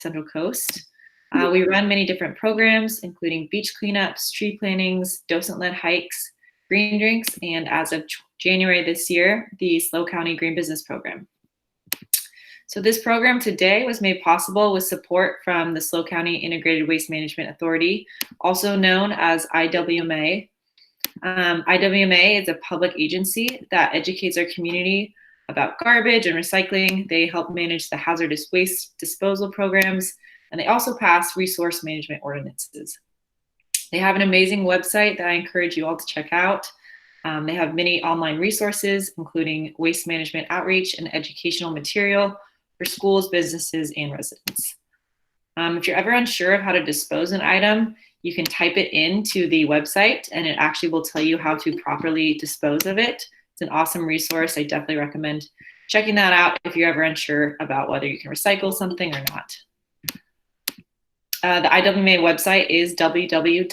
Central Coast. We run many different programs, including beach cleanups, tree plantings, docent-led hikes, green drinks, and as of January this year, the SLO County Green Business Program. So this program today was made possible with support from the SLO County Integrated Waste Management Authority, also known as IWMA. IWMA is a public agency that educates our community about garbage and recycling. They help manage the hazardous waste disposal programs, and they also pass resource management ordinances. They have an amazing website that I encourage you all to check out. They have many online resources, including waste management outreach and educational material for schools, businesses, and residents. If you're ever unsure of how to dispose an item, you can type it into the website and it actually will tell you how to properly dispose of it. It's an awesome resource. I definitely recommend checking that out if you're ever unsure about whether you can recycle something or not. The IWMA website is www.iwma.com.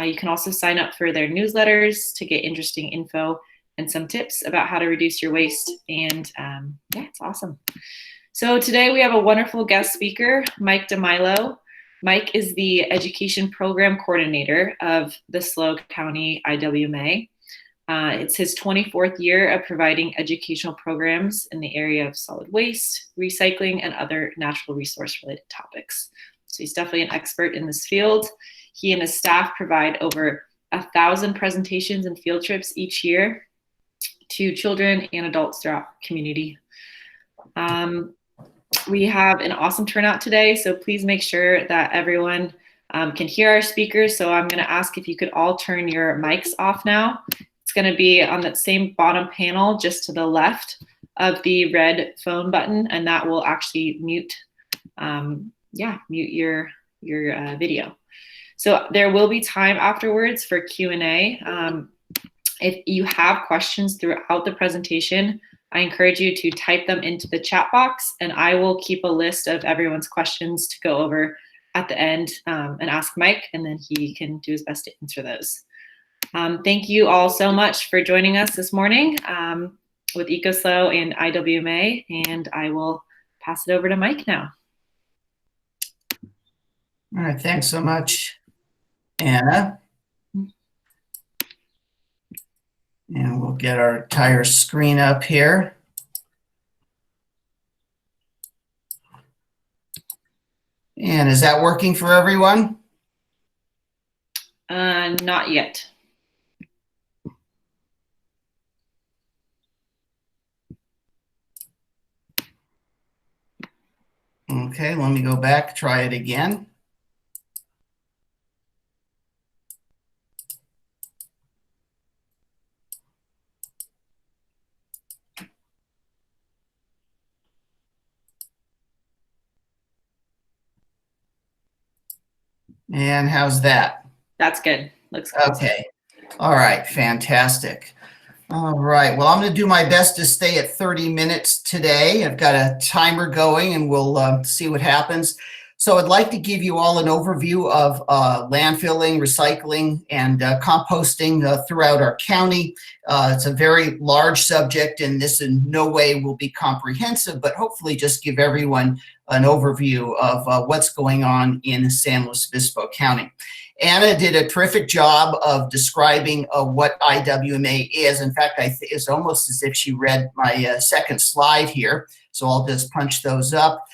You can also sign up for their newsletters to get interesting info and some tips about how to reduce your waste. And yeah, it's awesome. So today we have a wonderful guest speaker, Mike DiMilo. Mike is the Education Program Coordinator of the SLO County IWMA. It's his 24th year of providing educational programs in the area of solid waste, recycling, and other natural resource related topics. So he's definitely an expert in this field. He and his staff provide over 1,000 presentations and field trips each year to children and adults throughout the community. We have an awesome turnout today, so please make sure that everyone can hear our speakers. So I'm going to ask if you could all turn your mics off now. It's going to be on that same bottom panel just to the left of the red phone button, and that will actually mute your video. So there will be time afterwards for Q&A. If you have questions throughout the presentation, I encourage you to type them into the chat box, and I will keep a list of everyone's questions to go over at the end and ask Mike, and then he can do his best to answer those. Thank you all so much for joining us this morning with EcoSLO and IWMA, and I will pass it over to Mike now. All right, thanks so much, Anna. And we'll get our entire screen up here. And is that working for everyone? Not yet. Okay, let me go back, try it again. And how's that? That's good. Looks good. Okay. All right. Fantastic. All right. Well, I'm going to do my best to stay at 30 minutes today. I've got a timer going and we'll see what happens. So I'd like to give you all an overview of landfilling, recycling, and composting throughout our county. It's a very large subject, and this in no way will be comprehensive, but hopefully just give everyone an overview of what's going on in San Luis Obispo County. Anna did a terrific job of describing what IWMA is. In fact, it's almost as if she read my second slide here. So I'll just punch those up.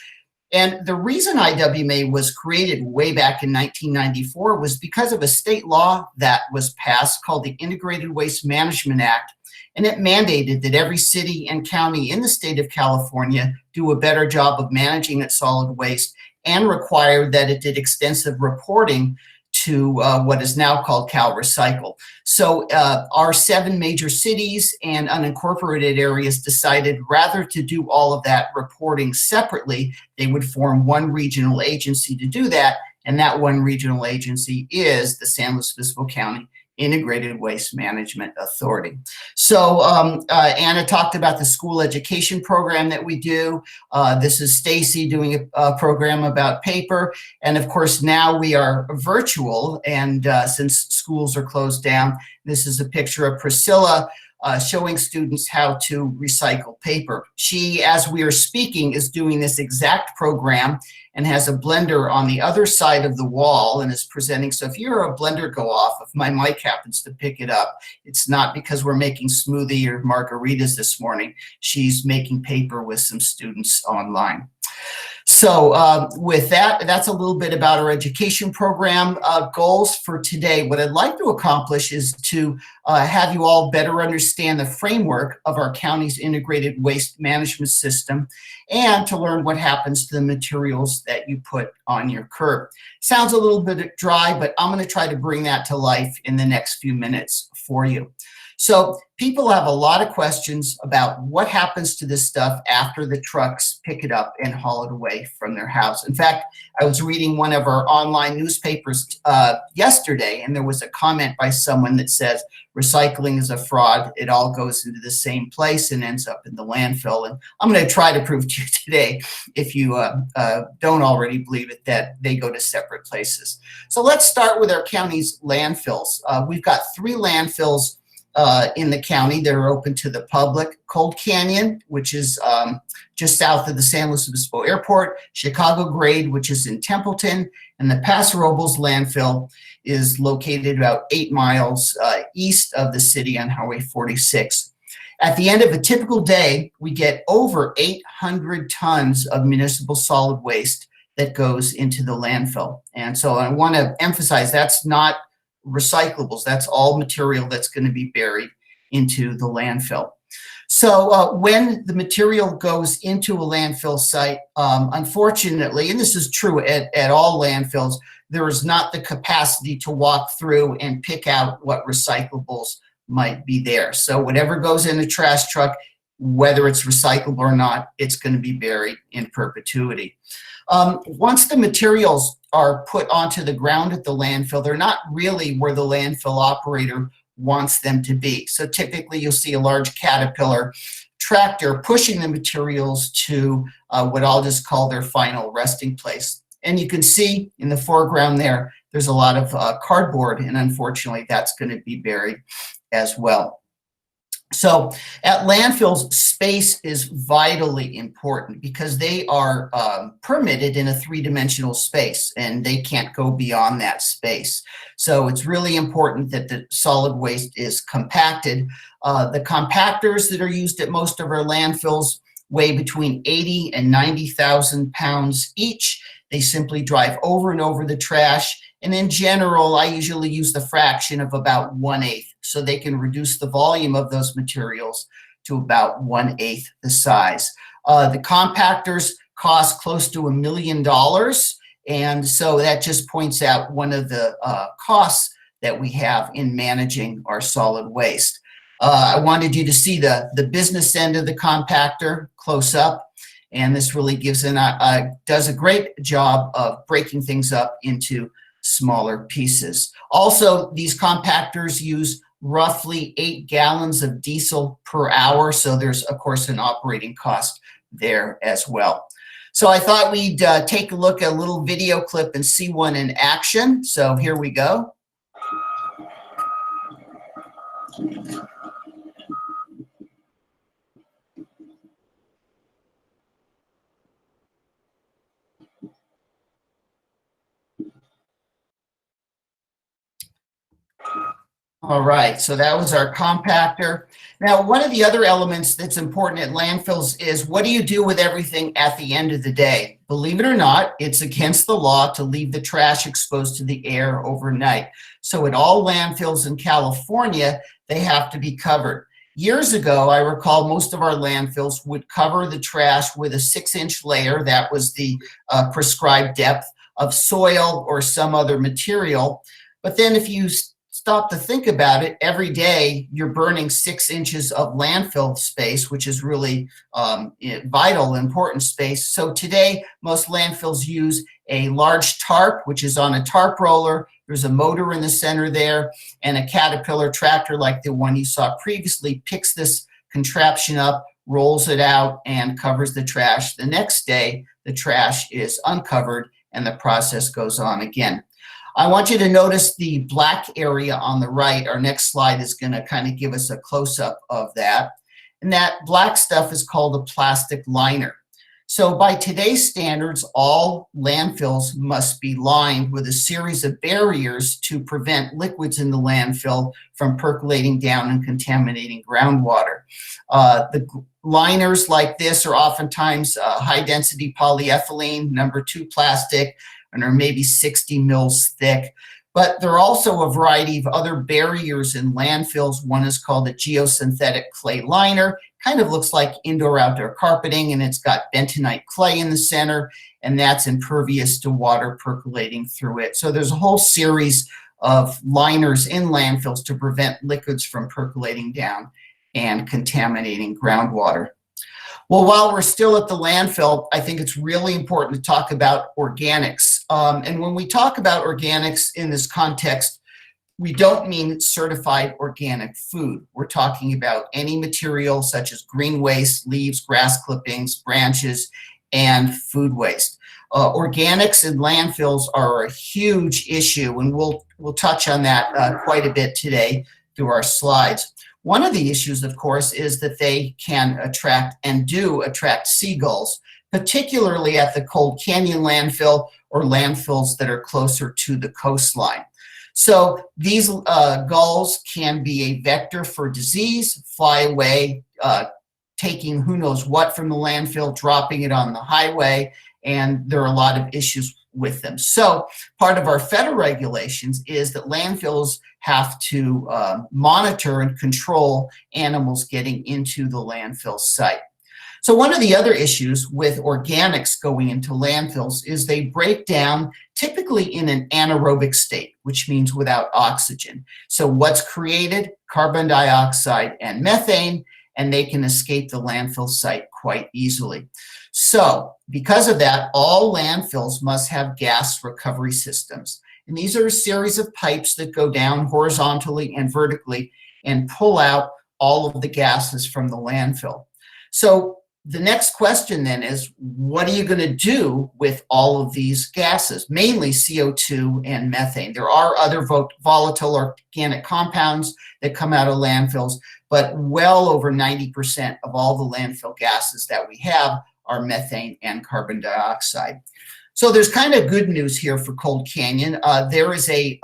And the reason IWMA was created way back in 1994 was because of a state law that was passed called the Integrated Waste Management Act. And it mandated that every city and county in the state of California do a better job of managing its solid waste, and required that it did extensive reporting to what is now called CalRecycle. So our 7 major cities and unincorporated areas decided rather to do all of that reporting separately, they would form one regional agency to do that. And that one regional agency is the San Luis Obispo County Integrated Waste Management Authority. So Anna talked about the school education program that we do. This is Stacy doing a program about paper. And of course, now we are virtual. And since schools are closed down, this is a picture of Priscilla showing students how to recycle paper. She, as we are speaking, is doing this exact program and has a blender on the other side of the wall and is presenting. So if you hear a blender go off, if my mic happens to pick it up, it's not because we're making smoothie or margaritas this morning. She's making paper with some students online. So with that, that's a little bit about our education program goals for today. What I'd like to accomplish is to have you all better understand the framework of our county's integrated waste management system and to learn what happens to the materials that you put on your curb. Sounds a little bit dry, but I'm going to try to bring that to life in the next few minutes for you. So people have a lot of questions about what happens to this stuff after the trucks pick it up and haul it away from their house. In fact, I was reading one of our online newspapers yesterday, and there was a comment by someone that says recycling is a fraud. It all goes into the same place and ends up in the landfill. And I'm going to try to prove to you today, if you don't already believe it, that they go to separate places. So let's start with our county's landfills. We've got 3 landfills in the county that are open to the public. Cold Canyon, which is just south of the San Luis Obispo Airport, Chicago Grade, which is in Templeton, and the Paso Robles landfill is located about 8 miles east of the city on Highway 46. At the end of a typical day, we get over 800 tons of municipal solid waste that goes into the landfill. And so I want to emphasize that's not recyclables. That's all material that's going to be buried into the landfill. So when the material goes into a landfill site, unfortunately, and this is true at all landfills, there is not the capacity to walk through and pick out what recyclables might be there. So whatever goes in a trash truck, whether it's recyclable or not, it's going to be buried in perpetuity. Once the materials are put onto the ground at the landfill, they're not really where the landfill operator wants them to be. So typically you'll see a large Caterpillar tractor pushing the materials to what I'll just call their final resting place. And you can see in the foreground there's a lot of cardboard, and unfortunately that's going to be buried as well. So at landfills, space is vitally important because they are permitted in a 3-dimensional space and they can't go beyond that space. So it's really important that the solid waste is compacted. The compactors that are used at most of our landfills weigh between 80 and 90,000 pounds each. They simply drive over and over the trash. And in general, I usually use the fraction of about 1/8, so they can reduce the volume of those materials to about 1/8 the size. The compactors cost close to $1 million, and so that just points out one of the costs that we have in managing our solid waste. I wanted you to see the business end of the compactor close up, and this really gives does a great job of breaking things up into smaller pieces. Also, these compactors use roughly 8 gallons of diesel per hour, so there's of course an operating cost there as well. So I thought we'd take a look at a little video clip and see one in action. So here we go. All right, so that was our compactor. Now, one of the other elements that's important at landfills is what do you do with everything at the end of the day? Believe it or not, it's against the law to leave the trash exposed to the air overnight. So at all landfills in California, they have to be covered. Years ago, I recall most of our landfills would cover the trash with a 6-inch layer. That was the prescribed depth of soil or some other material. But then if you stop to think about it, every day you're burning 6 inches of landfill space, which is really vital, important space. So today, most landfills use a large tarp, which is on a tarp roller. There's a motor in the center there, and a Caterpillar tractor like the one you saw previously picks this contraption up, rolls it out, and covers the trash. The next day, the trash is uncovered and the process goes on again. I want you to notice the black area on the right. Our next slide is going to kind of give us a close-up of that. And that black stuff is called a plastic liner. So by today's standards, all landfills must be lined with a series of barriers to prevent liquids in the landfill from percolating down and contaminating groundwater. The liners like this are oftentimes high-density polyethylene, number 2 plastic, and are maybe 60 mils thick. But there are also a variety of other barriers in landfills. One is called a geosynthetic clay liner. Kind of looks like indoor-outdoor carpeting, and it's got bentonite clay in the center, and that's impervious to water percolating through it. So there's a whole series of liners in landfills to prevent liquids from percolating down and contaminating groundwater. Well, while we're still at the landfill, I think it's really important to talk about organics. And when we talk about organics in this context, we don't mean certified organic food. We're talking about any material such as green waste, leaves, grass clippings, branches, and food waste. Organics in landfills are a huge issue, and we'll touch on that quite a bit today through our slides. One of the issues, of course, is that they can attract and do attract seagulls, particularly at the Cold Canyon landfill or landfills that are closer to the coastline. So these gulls can be a vector for disease, fly away, taking who knows what from the landfill, dropping it on the highway, and there are a lot of issues with them. So part of our federal regulations is that landfills have to monitor and control animals getting into the landfill site. So one of the other issues with organics going into landfills is they break down typically in an anaerobic state, which means without oxygen. So what's created? Carbon dioxide and methane, and they can escape the landfill site quite easily. So because of that, all landfills must have gas recovery systems. And these are a series of pipes that go down horizontally and vertically and pull out all of the gases from the landfill. So the next question then is, what are you going to do with all of these gases, mainly CO2 and methane? There are other volatile organic compounds that come out of landfills, but well over 90% of all the landfill gases that we have are methane and carbon dioxide. So there's kind of good news here for Cold Canyon. There is a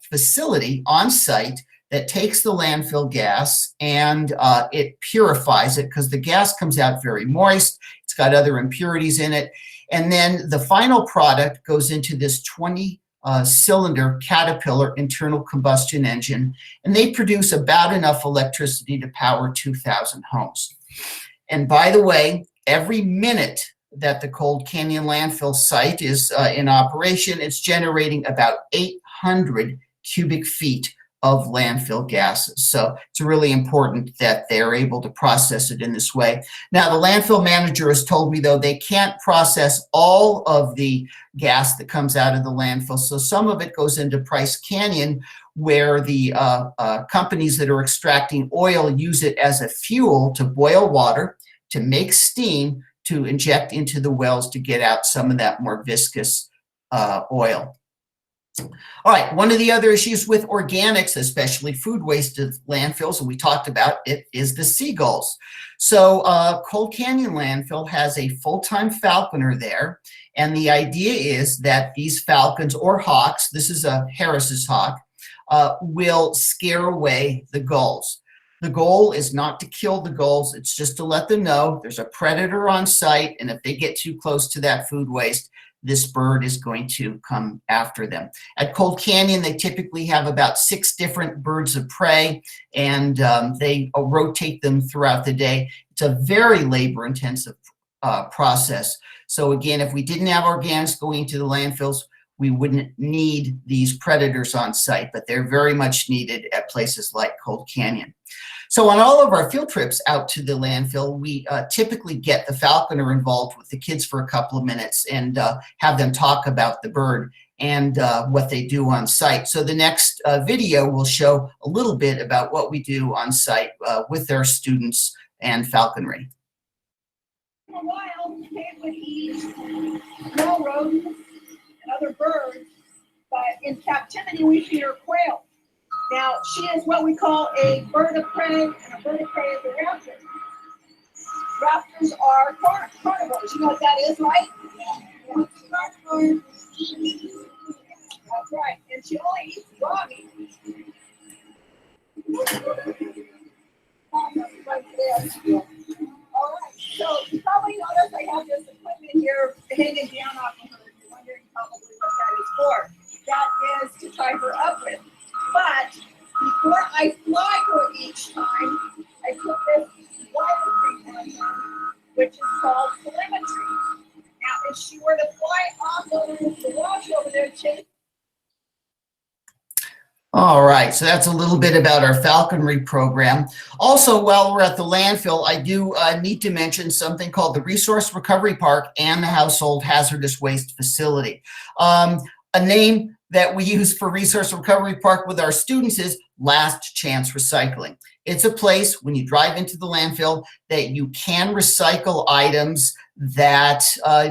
facility on site that takes the landfill gas and it purifies it, because the gas comes out very moist. It's got other impurities in it. And then the final product goes into this 20-cylinder Caterpillar internal combustion engine, and they produce about enough electricity to power 2,000 homes. And by the way, every minute that the Cold Canyon landfill site is in operation, it's generating about 800 cubic feet of landfill gases. So it's really important that they're able to process it in this way. Now, the landfill manager has told me, though, they can't process all of the gas that comes out of the landfill. So some of it goes into Bryce Canyon, where the companies that are extracting oil use it as a fuel to boil water, to make steam, to inject into the wells to get out some of that more viscous oil. All right, one of the other issues with organics, especially food waste at landfills, and we talked about it, is the seagulls. So Cold Canyon landfill has a full-time falconer there, and the idea is that these falcons or hawks, this is a Harris's hawk, will scare away the gulls. The goal is not to kill the gulls, it's just to let them know there's a predator on site, and if they get too close to that food waste, this bird is going to come after them. At Cold Canyon, they typically have about 6 different birds of prey, and they rotate them throughout the day. It's a very labor-intensive process. So again, if we didn't have organics going to the landfills, we wouldn't need these predators on site, but they're very much needed at places like Cold Canyon. So on all of our field trips out to the landfill, we typically get the falconer involved with the kids for a couple of minutes and have them talk about the bird and what they do on site. So the next video will show a little bit about what we do on site with our students and falconry. For a while, they would eat small rodents and other birds, but in captivity, we feed her quail. Now, she is what we call a bird of prey, and a bird of prey is a raptor. Raptors are carnivores. You know what that is, right? Yeah. That's right. And she only eats raw meat. All right. So you probably noticed I have this equipment here hanging down off of her. You're wondering probably what that is for. That is to tie her up with. But before I fly her each time, I put this wire thing on her, which is called telemetry. Now, if she were to fly off over the wash over there, chase. All right, so that's a little bit about our falconry program. Also, while we're at the landfill, I do need to mention something called the Resource Recovery Park and the Household Hazardous Waste Facility. A name that we use for Resource Recovery Park with our students is Last Chance Recycling. It's a place when you drive into the landfill that you can recycle items that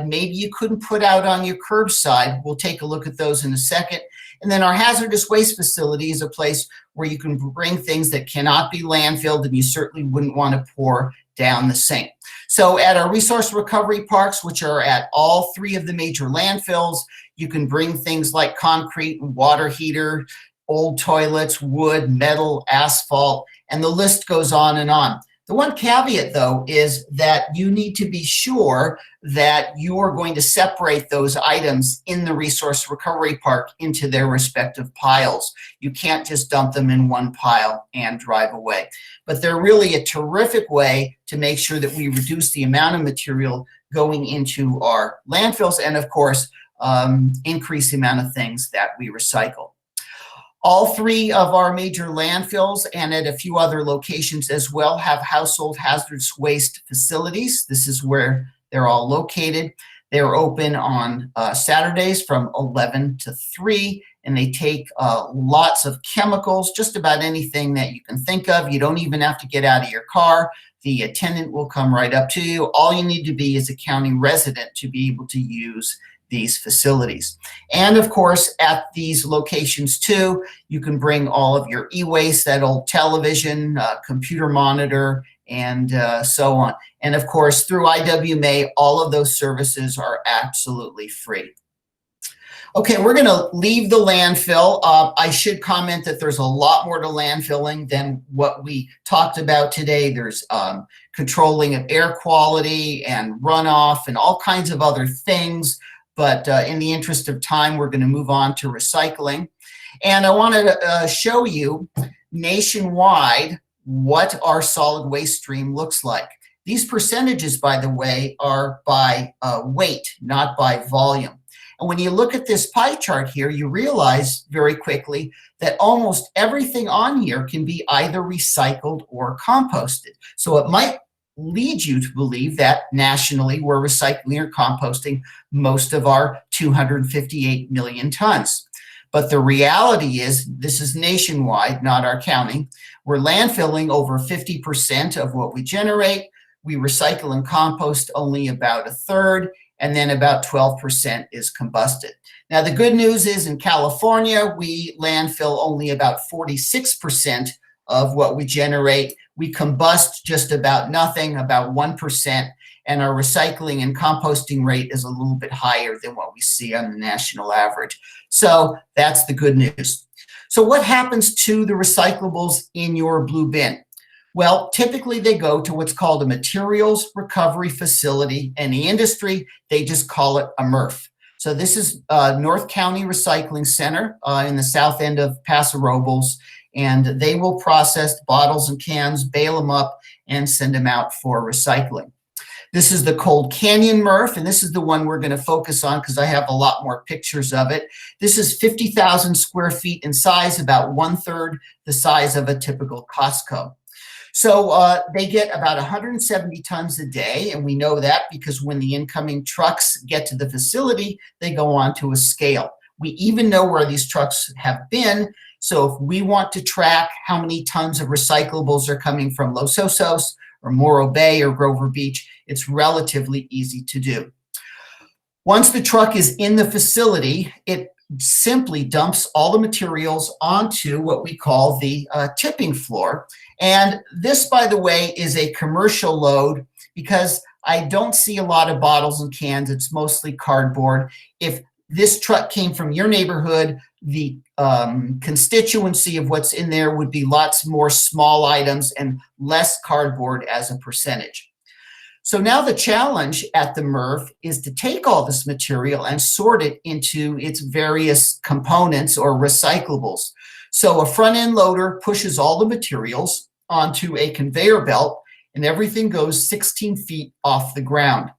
maybe you couldn't put out on your curbside. We'll take a look at those in a second. And then our hazardous waste facility is a place where you can bring things that cannot be landfilled and you certainly wouldn't want to pour down the sink. So at our resource recovery parks, which are at all three of the major landfills, you can bring things like concrete and water heater, old toilets, wood, metal, asphalt, and the list goes on and on. The one caveat, though, is that you need to be sure that you are going to separate those items in the resource recovery park into their respective piles. You can't just dump them in one pile and drive away. But they're really a terrific way to make sure that we reduce the amount of material going into our landfills and, of course, increase the amount of things that we recycle. All three of our major landfills and at a few other locations as well have household hazardous waste facilities. This is where they're all located. They're open on Saturdays from 11 to 3, and they take lots of chemicals, just about anything that you can think of. You don't even have to get out of your car. The attendant will come right up to you. All you need to be is a county resident to be able to use these facilities. And of course, at these locations too, you can bring all of your e-waste, that old television, computer monitor, and so on. And of course, through IWMA, all of those services are absolutely free. Okay, we're gonna leave the landfill. I should comment that there's a lot more to landfilling than what we talked about today. There's controlling of air quality and runoff and all kinds of other things. But in the interest of time, we're going to move on to recycling. And I want to show you nationwide what our solid waste stream looks like. These percentages, by the way, are by weight, not by volume. And when you look at this pie chart here, you realize very quickly that almost everything on here can be either recycled or composted. So it might lead you to believe that nationally we're recycling or composting most of our 258 million tons. But the reality is, this is nationwide, not our county. We're landfilling over 50% of what we generate. We recycle and compost only about a third, and then about 12% is combusted. Now, the good news is in California, we landfill only about 46% of what we generate. We combust just about nothing, about 1%, and our recycling and composting rate is a little bit higher than what we see on the national average. So that's the good news. So what happens to the recyclables in your blue bin? Well, typically they go to what's called a materials recovery facility. In the industry, they just call it a MRF. So this is North County Recycling Center in the south end of Paso Robles, and they will process bottles and cans, bale them up, and send them out for recycling. This is the Cold Canyon MRF, and this is the one we're going to focus on because I have a lot more pictures of it. This is 50,000 square feet in size, about 1/3 the size of a typical Costco. So they get about 170 tons a day, and we know that because when the incoming trucks get to the facility, they go on to a scale. We even know where these trucks have been, so if we want to track how many tons of recyclables are coming from Los Osos or Morro Bay or Grover Beach, it's relatively easy to do. Once the truck is in the facility, it simply dumps all the materials onto what we call the tipping floor. And this, by the way, is a commercial load because I don't see a lot of bottles and cans. It's mostly cardboard. If this truck came from your neighborhood, the constituency of what's in there would be lots more small items and less cardboard as a percentage. So now the challenge at the MRF is to take all this material and sort it into its various components or recyclables. So a front end loader pushes all the materials onto a conveyor belt and everything goes 16 feet off the ground.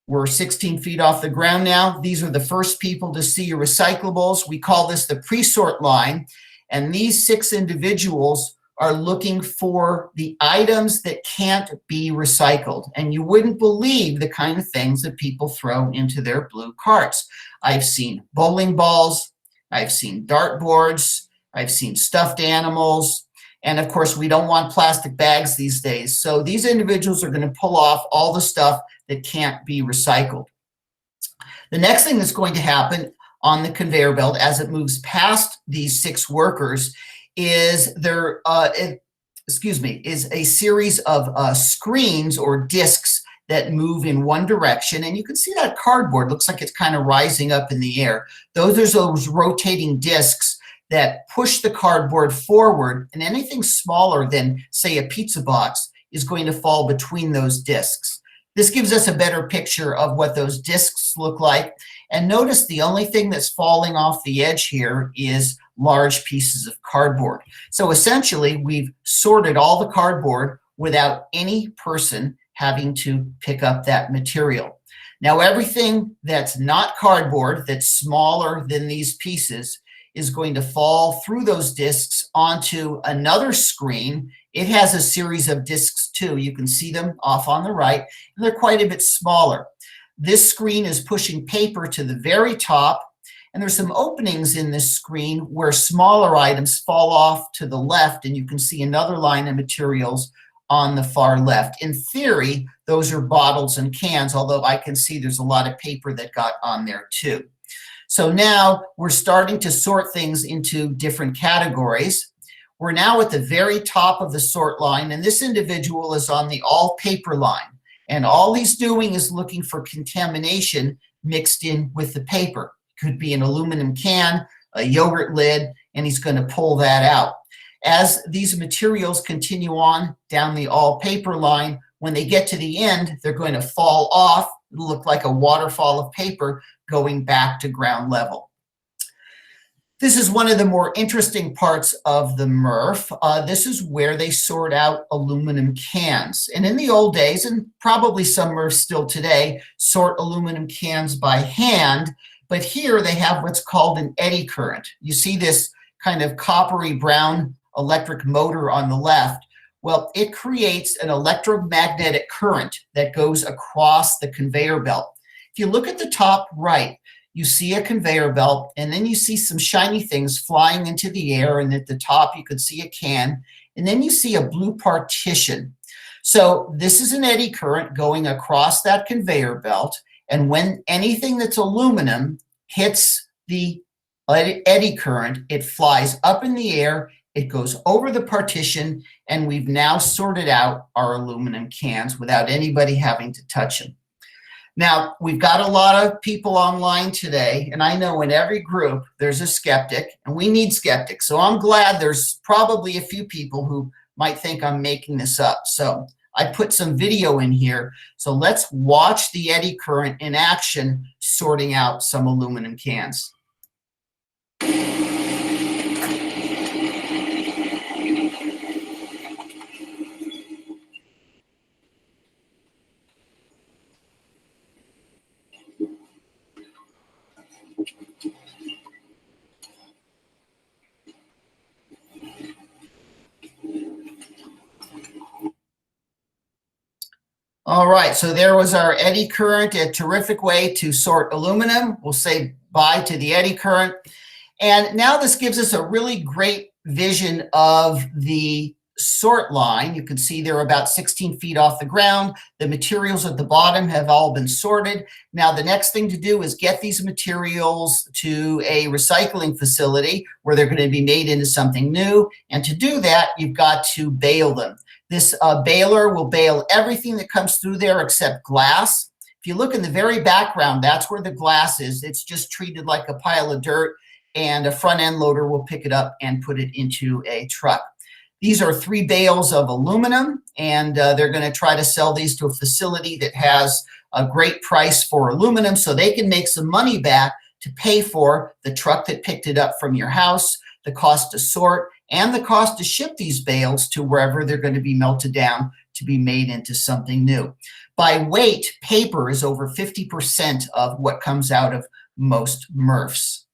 We're 16 feet off the ground now. These are the first people to see your recyclables. We call this the pre-sort line. And these 6 individuals are looking for the items that can't be recycled. And you wouldn't believe the kind of things that people throw into their blue carts. I've seen bowling balls, I've seen dartboards, I've seen stuffed animals, and of course we don't want plastic bags these days. So these individuals are going to pull off all the stuff that can't be recycled. The next thing that's going to happen on the conveyor belt as it moves past these 6 workers is is a series of screens or discs that move in one direction. And you can see that cardboard looks like it's kind of rising up in the air. Those are those rotating discs that push the cardboard forward, and anything smaller than, say, a pizza box is going to fall between those discs. This gives us a better picture of what those discs look like. And notice the only thing that's falling off the edge here is large pieces of cardboard. So essentially, we've sorted all the cardboard without any person having to pick up that material. Now, everything that's not cardboard, that's smaller than these pieces, is going to fall through those discs onto another screen. It has a series of discs too. You can see them off on the right, and they're quite a bit smaller. This screen is pushing paper to the very top, and there's some openings in this screen where smaller items fall off to the left, and you can see another line of materials on the far left. In theory, those are bottles and cans, although I can see there's a lot of paper that got on there too. So now we're starting to sort things into different categories. We're now at the very top of the sort line, and this individual is on the all paper line. And all he's doing is looking for contamination mixed in with the paper. Could be an aluminum can, a yogurt lid, and he's going to pull that out. As these materials continue on down the all paper line, when they get to the end, they're going to fall off. It'll look like a waterfall of paper going back to ground level. This is one of the more interesting parts of the MRF. This is where they sort out aluminum cans. And in the old days, and probably some MRFs still today, sort aluminum cans by hand. But here they have what's called an eddy current. You see this kind of coppery brown electric motor on the left. Well, it creates an electromagnetic current that goes across the conveyor belt. If you look at the top right, you see a conveyor belt, and then you see some shiny things flying into the air, and at the top you could see a can, and then you see a blue partition. So this is an eddy current going across that conveyor belt, and when anything that's aluminum hits the eddy current, it flies up in the air, it goes over the partition, and we've now sorted out our aluminum cans without anybody having to touch them. Now, we've got a lot of people online today, and I know in every group there's a skeptic, and we need skeptics. So I'm glad there's probably a few people who might think I'm making this up. So I put some video in here. So let's watch the eddy current in action sorting out some aluminum cans. All right, so there was our eddy current, a terrific way to sort aluminum. We'll say bye to the eddy current. And now this gives us a really great vision of the sort line. You can see they're about 16 feet off the ground. The materials at the bottom have all been sorted. Now, the next thing to do is get these materials to a recycling facility where they're going to be made into something new. And to do that, you've got to bale them. This baler will bale everything that comes through there except glass. If you look in the very background, that's where the glass is. It's just treated like a pile of dirt, and a front end loader will pick it up and put it into a truck. These are 3 bales of aluminum, and they're going to try to sell these to a facility that has a great price for aluminum so they can make some money back to pay for the truck that picked it up from your house, the cost to sort, and the cost to ship these bales to wherever they're going to be melted down to be made into something new. By weight, paper is over 50% of what comes out of most MRFs.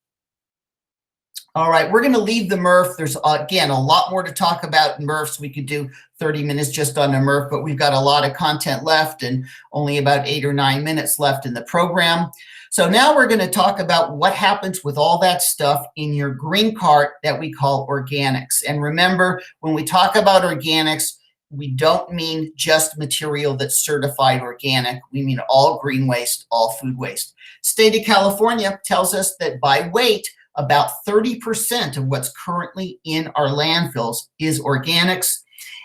All right, we're going to leave the MRF. There's, again, a lot more to talk about MRFs. We could do 30 minutes just on a MRF, but we've got a lot of content left and only about 8 or 9 minutes left in the program. So now we're going to talk about what happens with all that stuff in your green cart that we call organics. And remember, when we talk about organics, we don't mean just material that's certified organic. We mean all green waste, all food waste. State of California tells us that by weight, about 30% of what's currently in our landfills is organics.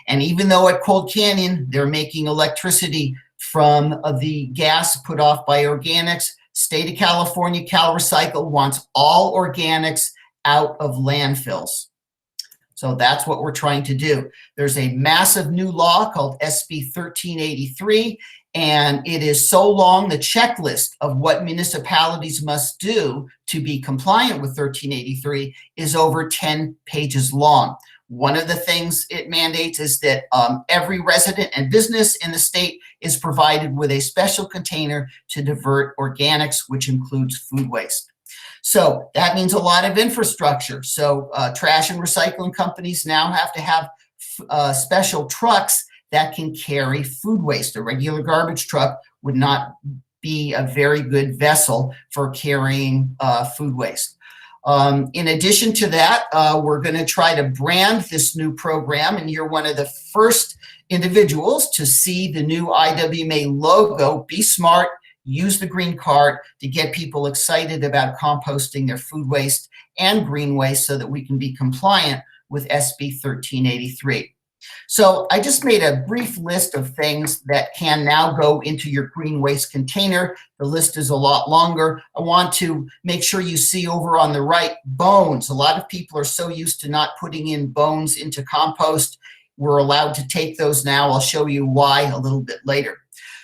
And even though at Cold Canyon, they're making electricity from the gas put off by organics, State of California, CalRecycle wants all organics out of landfills. So that's what we're trying to do. There's a massive new law called SB 1383, and it is so long, the checklist of what municipalities must do to be compliant with 1383 is over 10 pages long. One of the things it mandates is that every resident and business in the state is provided with a special container to divert organics, which includes food waste. So that means a lot of infrastructure. So trash and recycling companies now have to have special trucks that can carry food waste. A regular garbage truck would not be a very good vessel for carrying food waste. In addition to that, we're going to try to brand this new program, and you're one of the first individuals to see the new IWMA logo. Be smart, use the green cart to get people excited about composting their food waste and green waste so that we can be compliant with SB 1383. So I just made a brief list of things that can now go into your green waste container. The list is a lot longer. I want to make sure you see over on the right, bones. A lot of people are so used to not putting in bones into compost. We're allowed to take those now. I'll show you why a little bit later.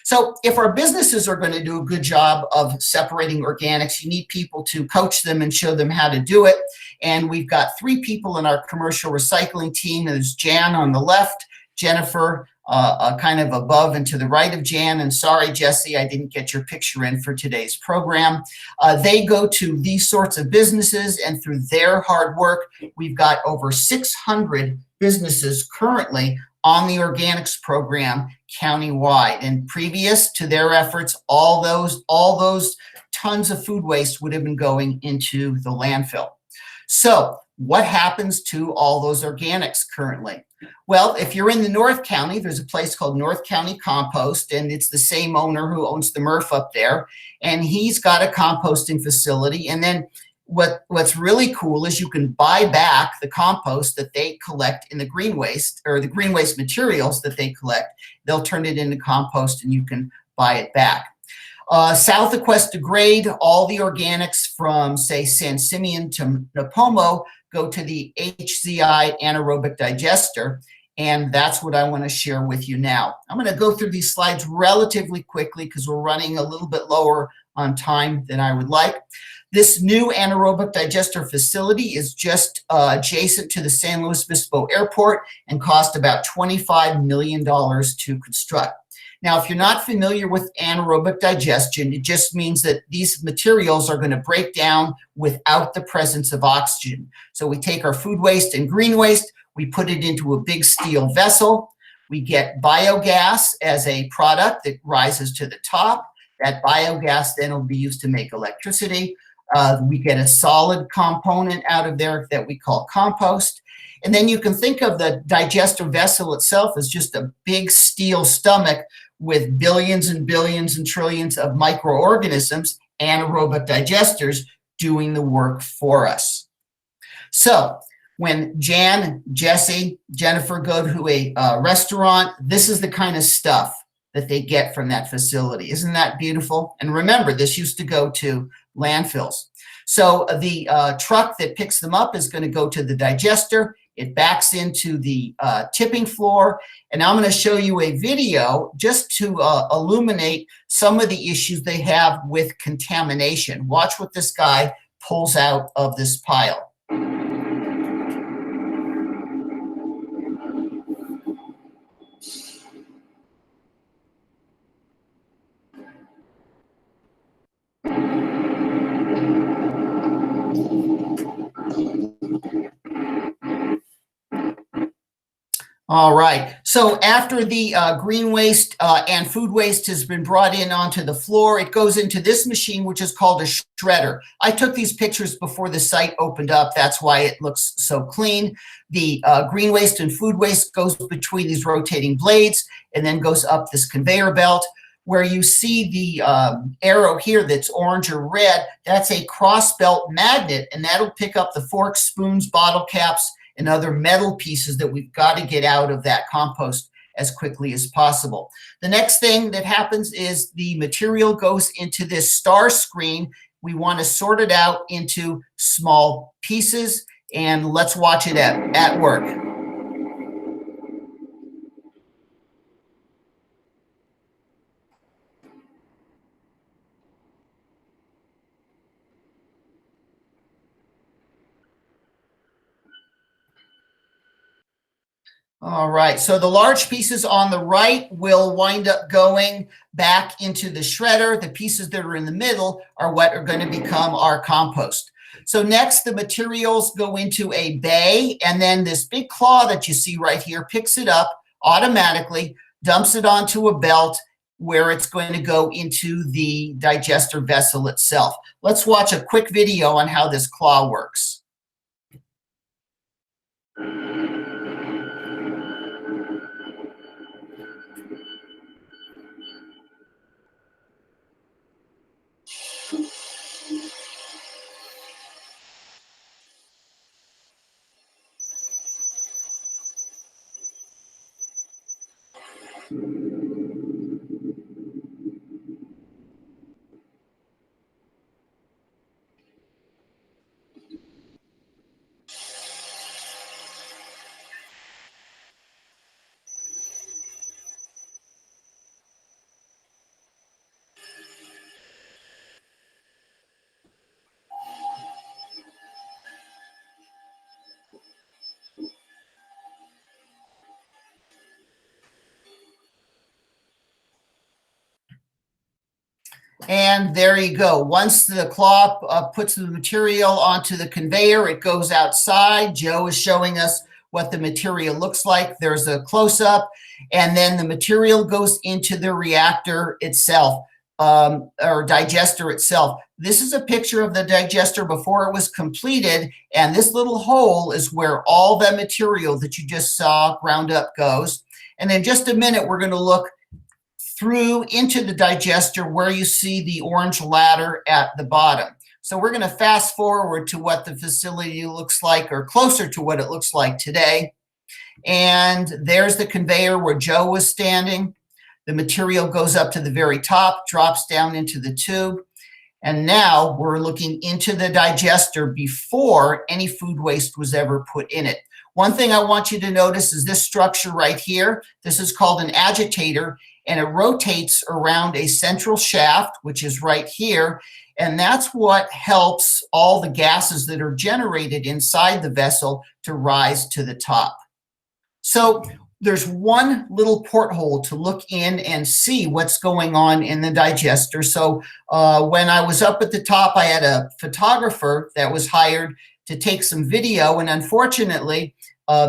So if our businesses are going to do a good job of separating organics, you need people to coach them and show them how to do it. And we've got 3 people in our commercial recycling team. There's Jan on the left, Jennifer kind of above and to the right of Jan. And sorry, Jesse, I didn't get your picture in for today's program. They go to these sorts of businesses, and through their hard work, we've got over 600 businesses currently on the organics program countywide. And previous to their efforts, all those tons of food waste would have been going into the landfill. So what happens to all those organics currently? Well, if you're in the North County, there's a place called North County Compost, and it's the same owner who owns the MRF up there, and he's got a composting facility. And then what's really cool is you can buy back the compost that they collect in the green waste, or the green waste materials that they collect. They'll turn it into compost and you can buy it back. South of Cuesta Grade, all the organics from, say, San Simeon to Napomo go to the HZI anaerobic digester, and that's what I want to share with you now. I'm going to go through these slides relatively quickly because we're running a little bit lower on time than I would like. This new anaerobic digester facility is just adjacent to the San Luis Obispo Airport and cost about $25 million to construct. Now, if you're not familiar with anaerobic digestion, it just means that these materials are going to break down without the presence of oxygen. So we take our food waste and green waste, we put it into a big steel vessel, we get biogas as a product that rises to the top. That biogas then will be used to make electricity. We get a solid component out of there that we call compost. And then you can think of the digester vessel itself as just a big steel stomach with billions and billions and trillions of microorganisms, anaerobic digesters, doing the work for us. So when Jan, Jesse, Jennifer go to a restaurant, this is the kind of stuff that they get from that facility. Isn't that beautiful? And remember, this used to go to landfills. So the truck that picks them up is going to go to the digester. It backs into the tipping floor. And I'm going to show you a video just to illuminate some of the issues they have with contamination. Watch what this guy pulls out of this pile. All right, so after the green waste and food waste has been brought in onto the floor, it goes into this machine, which is called a shredder. I took these pictures before the site opened up. That's why it looks so clean. The green waste and food waste goes between these rotating blades and then goes up this conveyor belt. Where you see the arrow here that's orange or red, that's a cross belt magnet, and that'll pick up the forks, spoons, bottle caps, and other metal pieces that we've got to get out of that compost as quickly as possible. The next thing that happens is the material goes into this star screen. We want to sort it out into small pieces, and let's watch it at work. All right, so the large pieces on the right will wind up going back into the shredder. The pieces that are in the middle are what are going to become our compost. So next, the materials go into a bay, and then this big claw that you see right here picks it up automatically, dumps it onto a belt where it's going to go into the digester vessel itself. Let's watch a quick video on how this claw works. And there you go. Once the claw puts the material onto the conveyor, it goes outside. Joe is showing us what the material looks like. There's a close-up, and then the material goes into the reactor itself, or digester itself. This is a picture of the digester before it was completed, and this little hole is where all the material that you just saw ground up goes. And in just a minute, we're going to look through into the digester where you see the orange ladder at the bottom. So we're going to fast forward to what the facility looks like, or closer to what it looks like today. And there's the conveyor where Joe was standing. The material goes up to the very top, drops down into the tube. And now we're looking into the digester before any food waste was ever put in it. One thing I want you to notice is this structure right here. This is called an agitator, and it rotates around a central shaft, which is right here. And that's what helps all the gases that are generated inside the vessel to rise to the top. So there's one little porthole to look in and see what's going on in the digester. So when I was up at the top, I had a photographer that was hired to take some video. And unfortunately,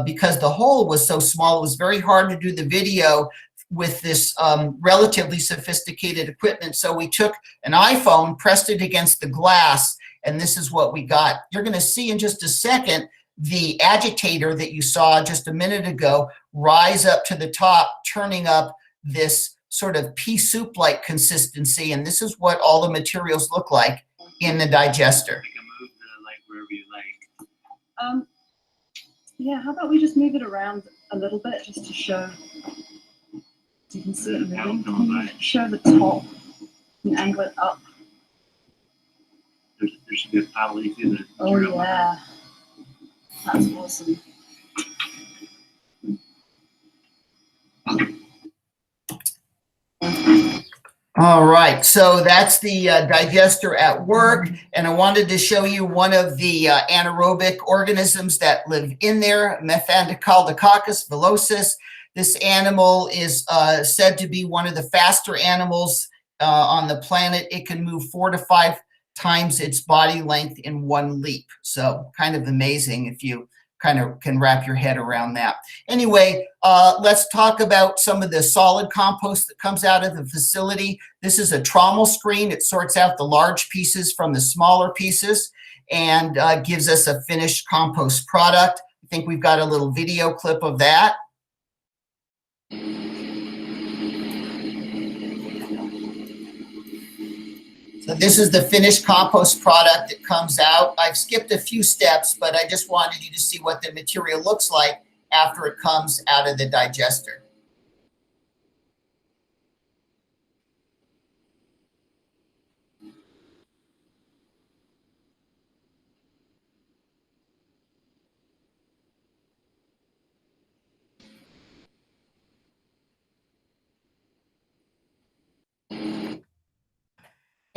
because the hole was so small, it was very hard to do the video with this relatively sophisticated equipment. So we took an iPhone, pressed it against the glass, and this is what we got. You're going to see in just a second the agitator that you saw just a minute ago rise up to the top, turning up this sort of pea soup-like consistency, and this is what all the materials look like in the digester. You can move the like wherever you like. Yeah, how about we just move it around a little bit just to show, so you can see it moving. Can you show the top and angle it up? There should be a paddle through the Oh yeah, that's awesome. All right, so that's the digester at work, and I wanted to show you one of the anaerobic organisms that live in there, Methanococcus villosus. This animal is said to be one of the faster animals on the planet. It can move 4 to 5 times its body length in one leap. So kind of amazing if you kind of can wrap your head around that. Anyway, let's talk about some of the solid compost that comes out of the facility. This is a trommel screen. It sorts out the large pieces from the smaller pieces and gives us a finished compost product. I think we've got a little video clip of that. So this is the finished compost product that comes out. I've skipped a few steps, but I just wanted you to see what the material looks like after it comes out of the digester.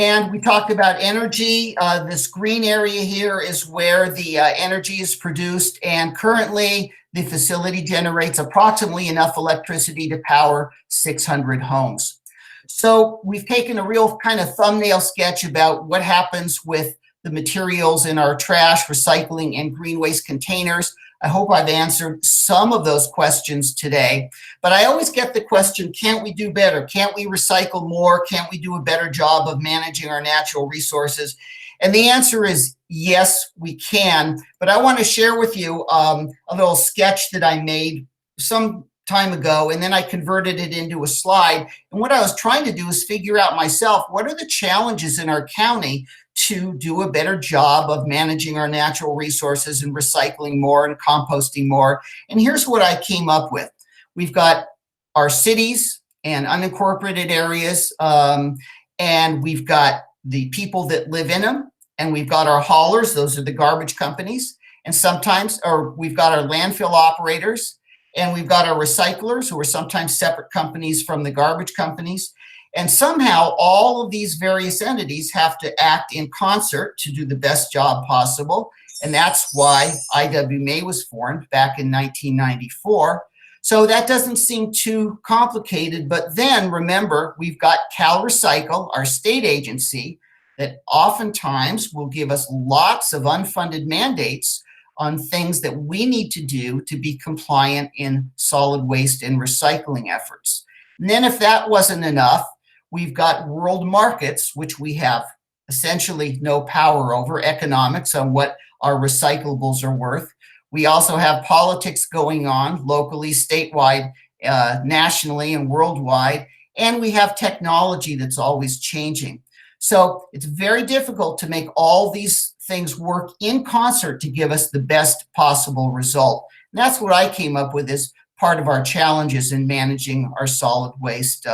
And we talked about energy. This green area here is where the energy is produced. And currently, the facility generates approximately enough electricity to power 600 homes. So we've taken a real kind of thumbnail sketch about what happens with the materials in our trash, recycling, and green waste containers. I hope I've answered some of those questions today, but I always get the question, can't we do better? Can't we recycle more? Can't we do a better job of managing our natural resources? And the answer is yes, we can, but I want to share with you a little sketch that I made some time ago, and then I converted it into a slide. And what I was trying to do is figure out myself, what are the challenges in our county to do a better job of managing our natural resources and recycling more and composting more. And here's what I came up with. We've got our cities and unincorporated areas, and we've got the people that live in them, and we've got our haulers, those are the garbage companies, and sometimes, or we've got our landfill operators, and we've got our recyclers, who are sometimes separate companies from the garbage companies. And somehow all of these various entities have to act in concert to do the best job possible. And that's why IWMA was formed back in 1994. So that doesn't seem too complicated. But then remember, we've got CalRecycle, our state agency, that oftentimes will give us lots of unfunded mandates on things that we need to do to be compliant in solid waste and recycling efforts. And then if that wasn't enough, we've got world markets, which we have essentially no power over, economics on what our recyclables are worth. We also have politics going on locally, statewide, nationally, and worldwide. And we have technology that's always changing. So it's very difficult to make all these things work in concert to give us the best possible result. And that's what I came up with as part of our challenges in managing our solid waste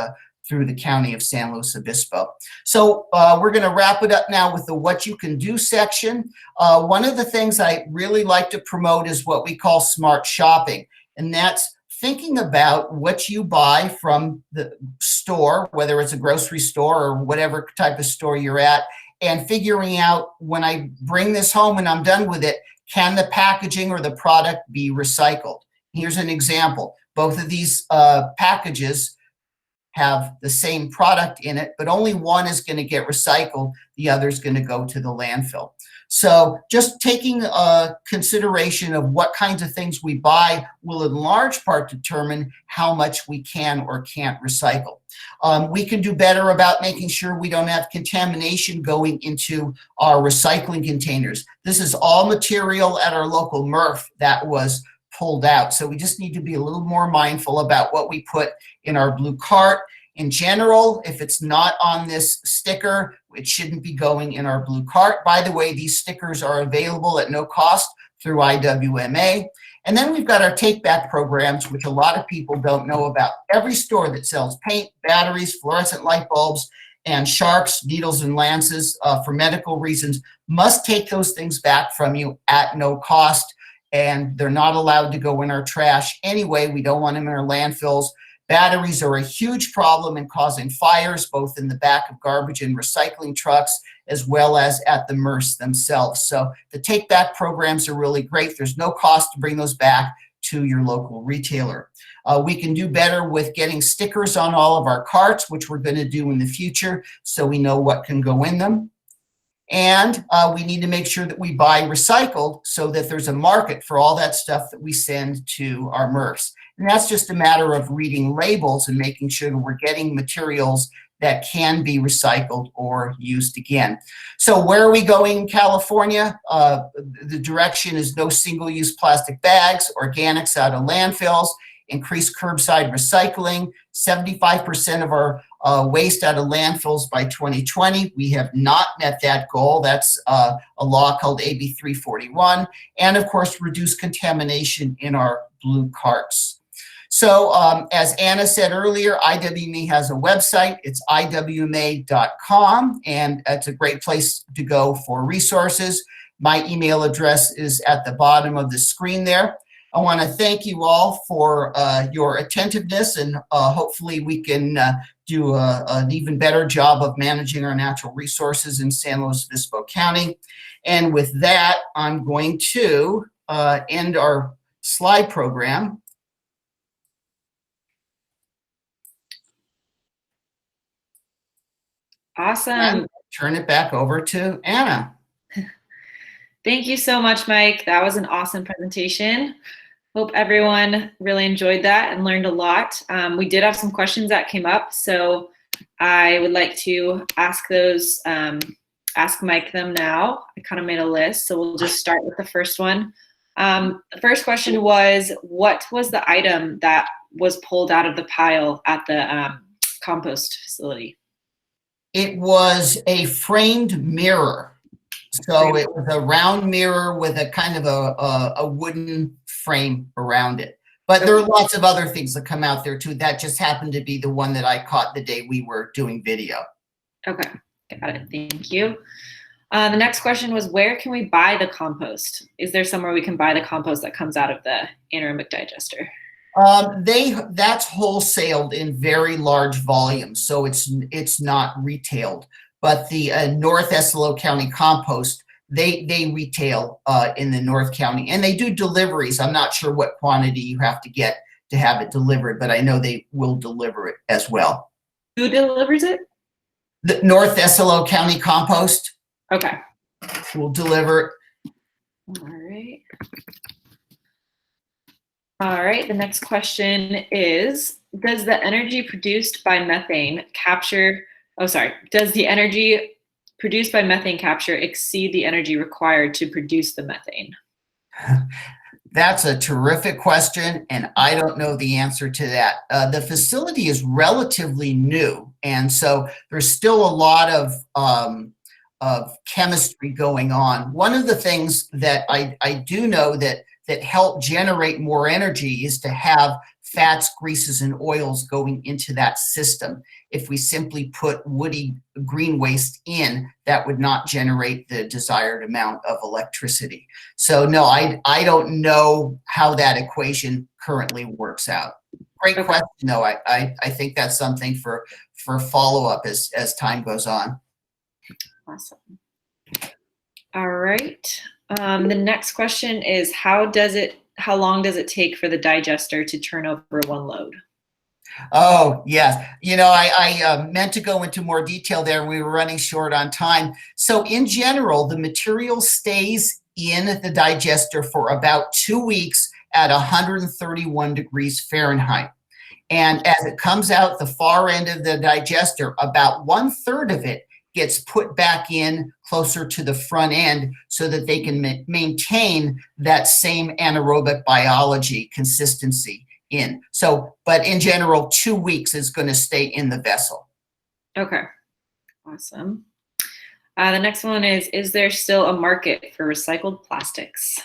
through the county of San Luis Obispo. So we're going to wrap it up now with the what you can do section. One of the things I really like to promote is what we call smart shopping. And that's thinking about what you buy from the store, whether it's a grocery store or whatever type of store you're at, and figuring out, when I bring this home and I'm done with it, can the packaging or the product be recycled? Here's an example. Both of these packages have the same product in it, but only one is going to get recycled. The other is going to go to the landfill. So just taking consideration of what kinds of things we buy will in large part determine how much we can or can't recycle. We can do better about making sure we don't have contamination going into our recycling containers. This is all material at our local MRF that was pulled out. So we just need to be a little more mindful about what we put in our blue cart. In general, if it's not on this sticker, it shouldn't be going in our blue cart. By the way, these stickers are available at no cost through IWMA. And then we've got our take-back programs, which a lot of people don't know about. Every store that sells paint, batteries, fluorescent light bulbs, and sharps, needles, and lances for medical reasons must take those things back from you at no cost. And they're not allowed to go in our trash anyway. We don't want them in our landfills. Batteries are a huge problem in causing fires, both in the back of garbage and recycling trucks, as well as at the MRFs themselves. So the take-back programs are really great. There's no cost to bring those back to your local retailer. We can do better with getting stickers on all of our carts, which we're going to do in the future, so we know what can go in them. And we need to make sure that we buy recycled so that there's a market for all that stuff that we send to our MRFs. And that's just a matter of reading labels and making sure that we're getting materials that can be recycled or used again. So where are we going in California? The direction is no single-use plastic bags, organics out of landfills, increased curbside recycling, 75% of our waste out of landfills by 2020. We have not met that goal. That's a law called AB 341. And of course, reduce contamination in our blue carts. So as Anna said earlier, IWMA has a website. It's iwma.com, and it's a great place to go for resources. My email address is at the bottom of the screen there. I want to thank you all for your attentiveness, and hopefully we can do an even better job of managing our natural resources in San Luis Obispo County. And with that, I'm going to end our slide program. Awesome. And turn it back over to Anna. Thank you so much, Mike. That was an awesome presentation. Hope everyone really enjoyed that and learned a lot. We did have some questions that came up, so I would like to ask those, ask Mike them now. I kind of made a list, so we'll just start with the first one. The first question was, what was the item that was pulled out of the pile at the compost facility? It was a framed mirror. So it was a round mirror with a kind of a wooden frame around it. But there are lots of other things that come out there too. That just happened to be the one that I caught the day we were doing video. Okay, got it. Thank you. The next question was, where can we buy the compost? Is there somewhere we can buy the compost that comes out of the anaerobic digester? That's wholesaled in very large volumes, so it's not retailed. But the North SLO County compost, they retail in the North County, and they do deliveries. I'm not sure what quantity you have to get to have it delivered, but I know they will deliver it as well. Who delivers it? The North SLO County compost. Okay. Will deliver it. All right. All right, the next question is, does the energy produced by methane capture, does the energy produced by methane capture exceed the energy required to produce the methane? That's a terrific question, and I don't know the answer to that. The facility is relatively new, and so there's still a lot of chemistry going on. One of the things that I do know that help generate more energy is to have fats, greases, and oils going into that system. If we simply put woody green waste in, that would not generate the desired amount of electricity. So no, I don't know how that equation currently works out. Great question, though. I think that's something for follow-up as time goes on. Awesome. All right. The next question is, how long does it take for the digester to turn over one load? Oh, yes. You know, I meant to go into more detail there. We were running short on time. So in general, the material stays in the digester for about 2 weeks at 131 degrees Fahrenheit. And as it comes out the far end of the digester, about 1/3 of it gets put back in closer to the front end so that they can maintain that same anaerobic biology consistency in. So, but in general, 2 weeks is going to stay in the vessel. Okay, awesome. The next one is there still a market for recycled plastics?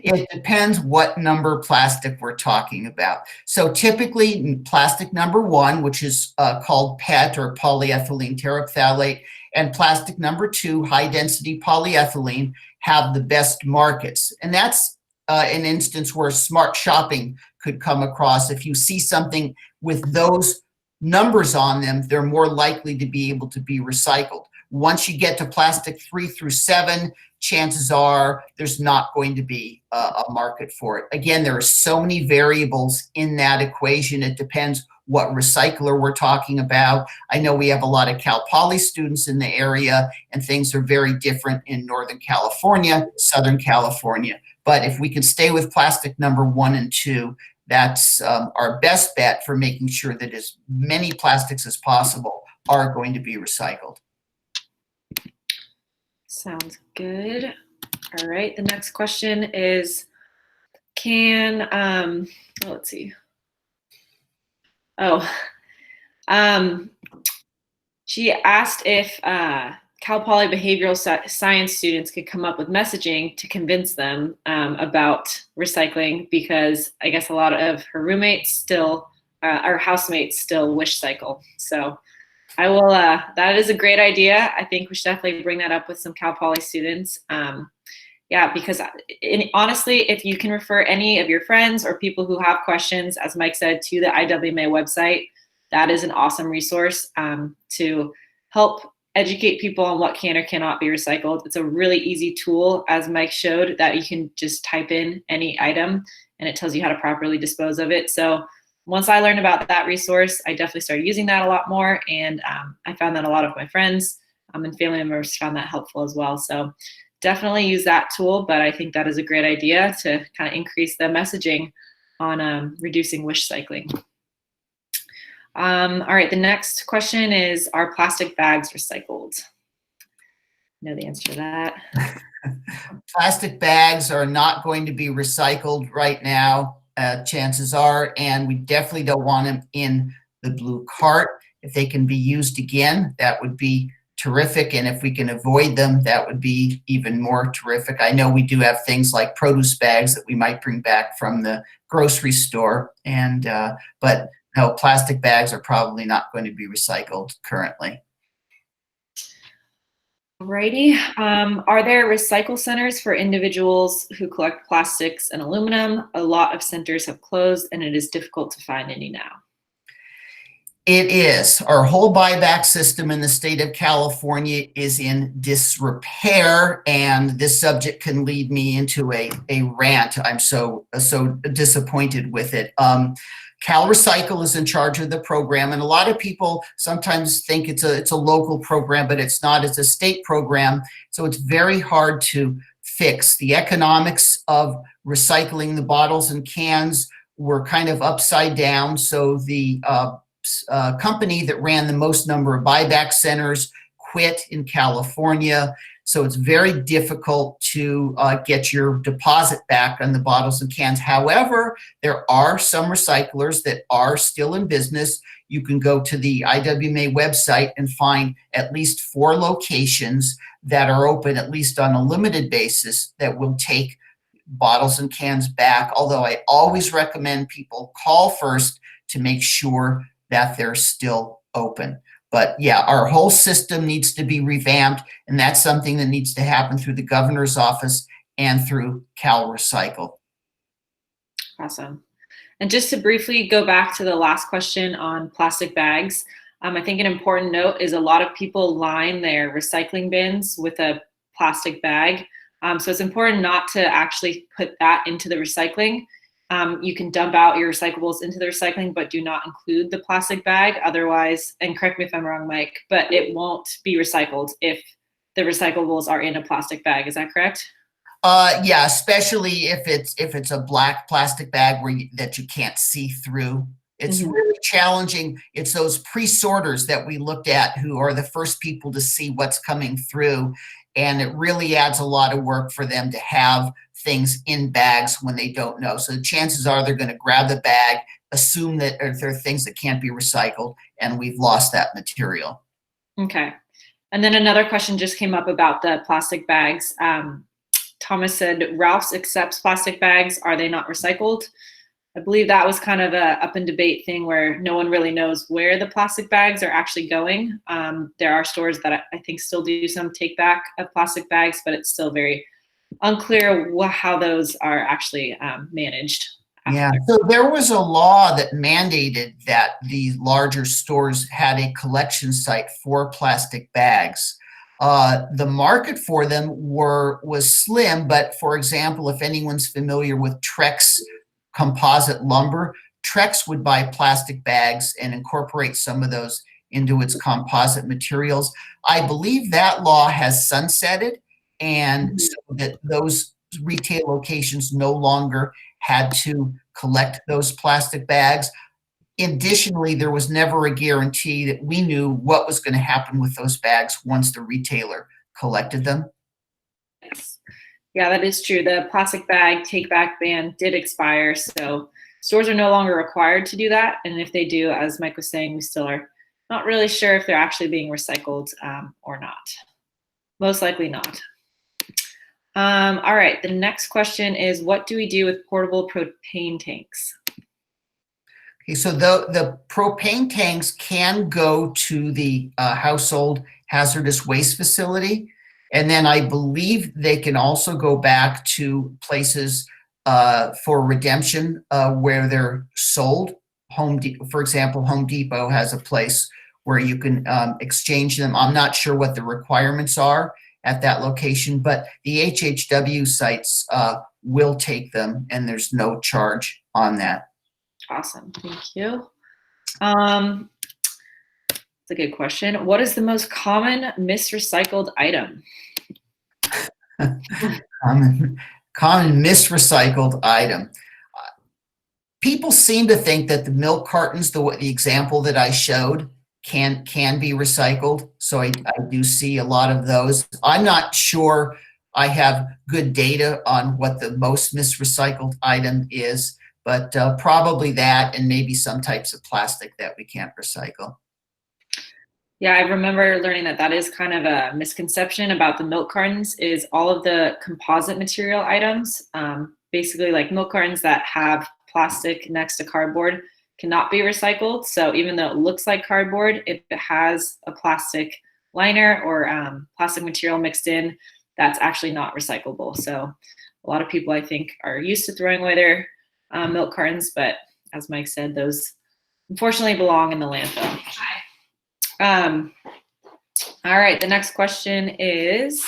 It depends what number plastic we're talking about. So typically plastic number 1, which is called PET or polyethylene terephthalate, and plastic number 2, high density polyethylene, have the best markets. And that's an instance where smart shopping could come across. If you see something with those numbers on them, they're more likely to be able to be recycled. Once you get to plastic 3 through 7, chances are there's not going to be a market for it. Again, there are so many variables in that equation. It depends what recycler we're talking about. I know we have a lot of Cal Poly students in the area, and things are very different in Northern California, Southern California. But if we can stay with plastic number 1 and 2, that's our best bet for making sure that as many plastics as possible are going to be recycled. Sounds good. All right, the next question is, let's see. She asked if Cal Poly behavioral science students could come up with messaging to convince them about recycling, because I guess a lot of her roommates still, or housemates still wish cycle. So I will, that is a great idea. I think we should definitely bring that up with some Cal Poly students. Yeah, because honestly, if you can refer any of your friends or people who have questions, as Mike said, to the IWMA website, that is an awesome resource to help educate people on what can or cannot be recycled. It's a really easy tool, as Mike showed, that you can just type in any item and it tells you how to properly dispose of it. So once I learned about that resource, I definitely started using that a lot more. And I found that a lot of my friends and family members found that helpful as well. So definitely use that tool, but I think that is a great idea to kind of increase the messaging on reducing wish cycling. All right, the next question is, are plastic bags recycled? I know the answer to that. Plastic bags are not going to be recycled right now, chances are, and we definitely don't want them in the blue cart. If they can be used again, that would be terrific, and if we can avoid them, that would be even more terrific. I know we do have things like produce bags that we might bring back from the grocery store, and but no, plastic bags are probably not going to be recycled currently. Alrighty. Are there recycle centers for individuals who collect plastics and aluminum? A lot of centers have closed and it is difficult to find any now. It is. Our whole buyback system in the state of California is in disrepair, and this subject can lead me into a rant. I'm so disappointed with it. Cal Recycle is in charge of the program, and a lot of people sometimes think it's a local program, but it's not. It's a state program, so it's very hard to fix. The economics of recycling the bottles and cans were kind of upside down, so the company that ran the most number of buyback centers quit in California. So it's very difficult to get your deposit back on the bottles and cans. However, there are some recyclers that are still in business. You can go to the IWMA website and find at least 4 locations that are open, at least on a limited basis, that will take bottles and cans back. Although I always recommend people call first to make sure that they're still open. But yeah, our whole system needs to be revamped, and that's something that needs to happen through the governor's office and through Cal Recycle. Awesome. And just to briefly go back to the last question on plastic bags, I think an important note is a lot of people line their recycling bins with a plastic bag. So it's important not to actually put that into the recycling. you can dump out your recyclables into the recycling, but do not include the plastic bag. Otherwise, and correct me if I'm wrong, Mike, but it won't be recycled if the recyclables are in a plastic bag. Is that correct? Yeah, especially if it's a black plastic bag that you can't see through. It's really challenging. It's those pre-sorters that we looked at who are the first people to see what's coming through. And it really adds a lot of work for them to have things in bags when they don't know. So the chances are they're going to grab the bag, assume that there are things that can't be recycled, and we've lost that material. Okay. And then another question just came up about the plastic bags. Thomas said, Ralph's accepts plastic bags. Are they not recycled? I believe that was kind of a up in debate thing where no one really knows where the plastic bags are actually going. There are stores that I think still do some take back of plastic bags, but it's still very unclear how those are actually managed. Yeah, so there was a law that mandated that the larger stores had a collection site for plastic bags. The market for them was slim, but for example, if anyone's familiar with Trex composite lumber, Trex would buy plastic bags and incorporate some of those into its composite materials. I believe that law has sunsetted, and so that those retail locations no longer had to collect those plastic bags. Additionally, there was never a guarantee that we knew what was going to happen with those bags once the retailer collected them. Yes. Yeah, that is true. The plastic bag take back ban did expire, so stores are no longer required to do that. And if they do, as Mike was saying, we still are not really sure if they're actually being recycled or not. Most likely not. All right, the next question is, what do we do with portable propane tanks? Okay, so the propane tanks can go to the household hazardous waste facility. And then I believe they can also go back to places for redemption where they're sold. For example, Home Depot has a place where you can exchange them. I'm not sure what the requirements are at that location, but the HHW sites will take them, and there's no charge on that. Awesome, thank you. That's a good question. What is the most common misrecycled item? Common misrecycled item. People seem to think that the milk cartons, the example that I showed, can be recycled. So I do see a lot of those. I'm not sure I have good data on what the most misrecycled item is, but probably that, and maybe some types of plastic that we can't recycle. Yeah, I remember learning that is kind of a misconception about the milk cartons, is all of the composite material items, basically like milk cartons that have plastic next to cardboard, cannot be recycled. So even though it looks like cardboard, if it has a plastic liner or plastic material mixed in, that's actually not recyclable. So a lot of people, I think, are used to throwing away their milk cartons, but as Mike said, those unfortunately belong in the landfill. All right, the next question is,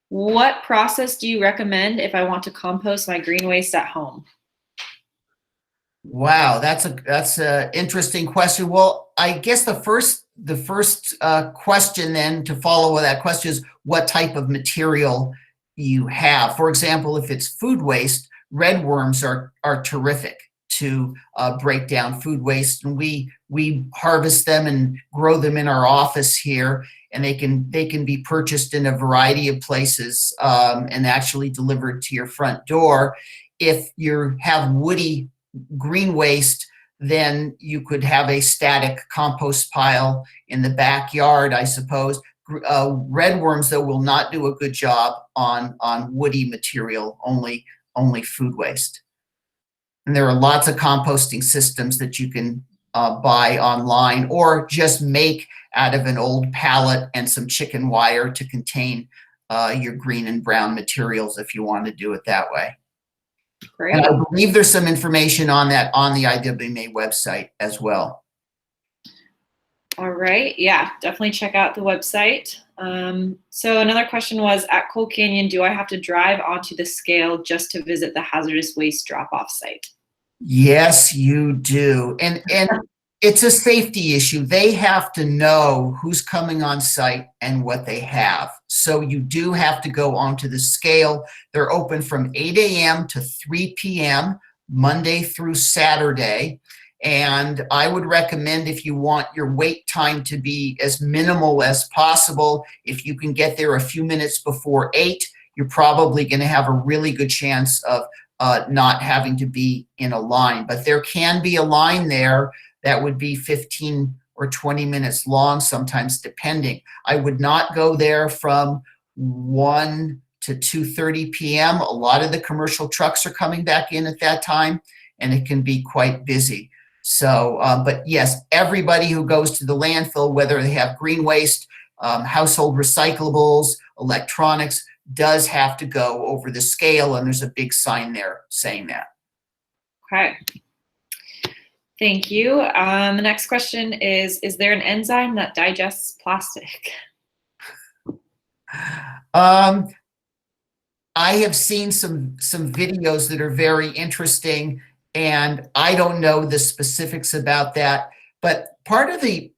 what process do you recommend if I want to compost my green waste at home? Wow, that's a interesting question. Well, I guess the first question then to follow with that question is what type of material you have. For example, if it's food waste, red worms are terrific to break down food waste, and we harvest them and grow them in our office here, and they can be purchased in a variety of places and actually delivered to your front door. If you have woody green waste, then you could have a static compost pile in the backyard, I suppose. Red worms, though, will not do a good job on woody material, only food waste. And there are lots of composting systems that you can buy online or just make out of an old pallet and some chicken wire to contain your green and brown materials if you want to do it that way. Great. And I believe there's some information on that on the IWMA website as well. All right. Yeah, definitely check out the website. So another question was, at Cold Canyon, do I have to drive onto the scale just to visit the hazardous waste drop-off site? Yes, you do. And it's a safety issue. They have to know who's coming on site and what they have. So you do have to go onto the scale. They're open from 8 a.m. to 3 p.m., Monday through Saturday. And I would recommend, if you want your wait time to be as minimal as possible, if you can get there a few minutes before 8, you're probably going to have a really good chance of not having to be in a line. But there can be a line there that would be 15 or 20 minutes long, sometimes depending. I would not go there from 1 to 2:30 p.m. A lot of the commercial trucks are coming back in at that time, and it can be quite busy. So, but yes, everybody who goes to the landfill, whether they have green waste, household recyclables, electronics, does have to go over the scale, and there's a big sign there saying that. Okay. Thank you. The next question is there an enzyme that digests plastic? I have seen some videos that are very interesting, and I don't know the specifics about that. But part of the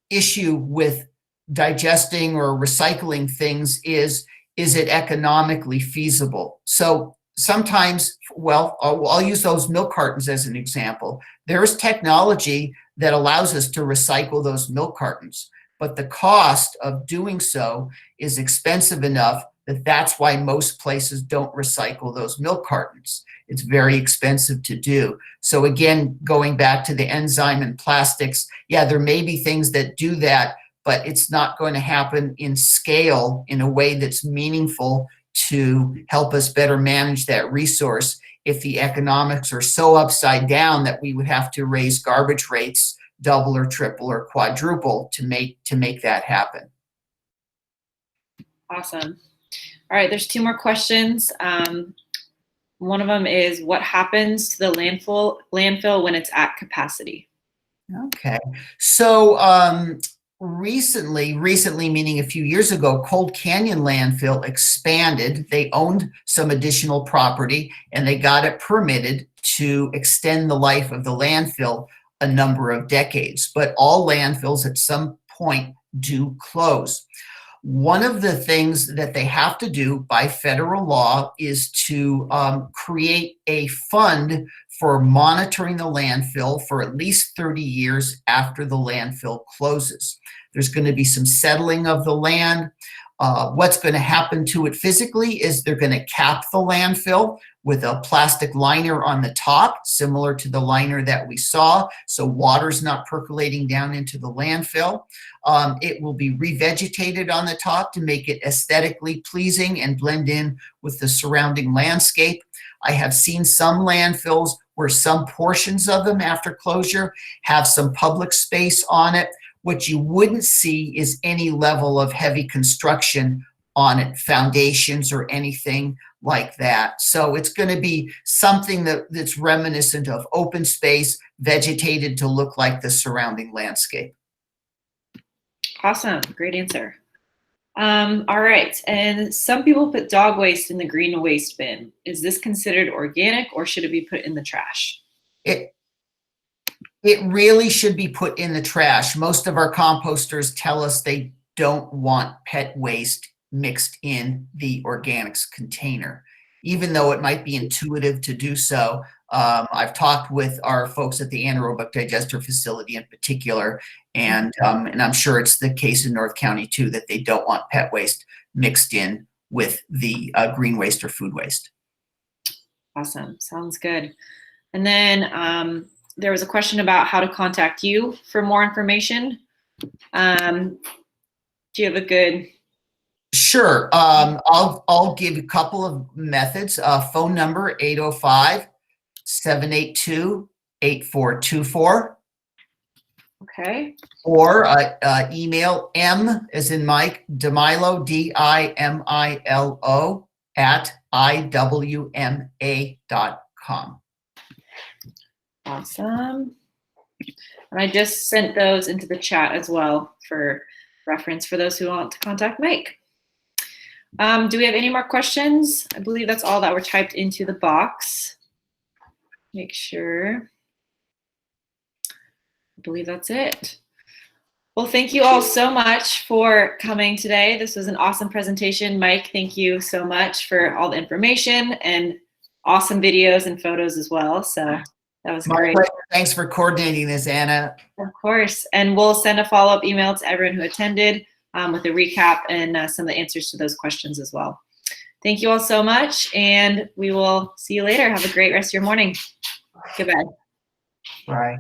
issue with digesting or recycling things is it economically feasible? So sometimes, well, I'll use those milk cartons as an example. There's technology that allows us to recycle those milk cartons, but the cost of doing so is expensive enough that that's why most places don't recycle those milk cartons. It's very expensive to do. So again, going back to the enzyme and plastics, yeah, there may be things that do that, but it's not going to happen in scale in a way that's meaningful to help us better manage that resource if the economics are so upside down that we would have to raise garbage rates double or triple or quadruple to make that happen. Awesome. All right, there's 2 more questions. One of them is, what happens to the landfill when it's at capacity? Okay, so recently meaning a few years ago, Cold Canyon landfill expanded. They owned some additional property and they got it permitted to extend the life of the landfill a number of decades. But all landfills at some point do close. One of the things that they have to do by federal law is to create a fund for monitoring the landfill for at least 30 years after the landfill closes. There's going to be some settling of the land. What's going to happen to it physically is they're going to cap the landfill with a plastic liner on the top, similar to the liner that we saw, so water's not percolating down into the landfill. It will be revegetated on the top to make it aesthetically pleasing and blend in with the surrounding landscape. I have seen some landfills where some portions of them after closure have some public space on it. What you wouldn't see is any level of heavy construction on it, foundations or anything like that. So it's going to be something that's reminiscent of open space, vegetated to look like the surrounding landscape. Awesome, great answer. All right, and some people put dog waste in the green waste bin. Is this considered organic or should it be put in the trash? It really should be put in the trash. Most of our composters tell us they don't want pet waste mixed in the organics container, even though it might be intuitive to do so. I've talked with our folks at the anaerobic digester facility in particular, and I'm sure it's the case in North County too, that they don't want pet waste mixed in with the green waste or food waste. Awesome, sounds good. And then there was a question about how to contact you for more information. Do you have a good? Sure. I'll give a couple of methods. Phone number 805-782-8424. Okay. Or email M as in Mike DiMilo, DIMILO @iwma.com. Awesome. And I just sent those into the chat as well for reference for those who want to contact Mike. Do we have any more questions? I believe that's all that were typed into the box. Make sure. I believe that's it. Well, thank you all so much for coming today. This was an awesome presentation. Mike, thank you so much for all the information and awesome videos and photos as well. So that was My great. pleasure. Thanks for coordinating this, Anna. Of course. And we'll send a follow-up email to everyone who attended with a recap and some of the answers to those questions as well. Thank you all so much, and we will see you later. Have a great rest of your morning. Goodbye. Bye.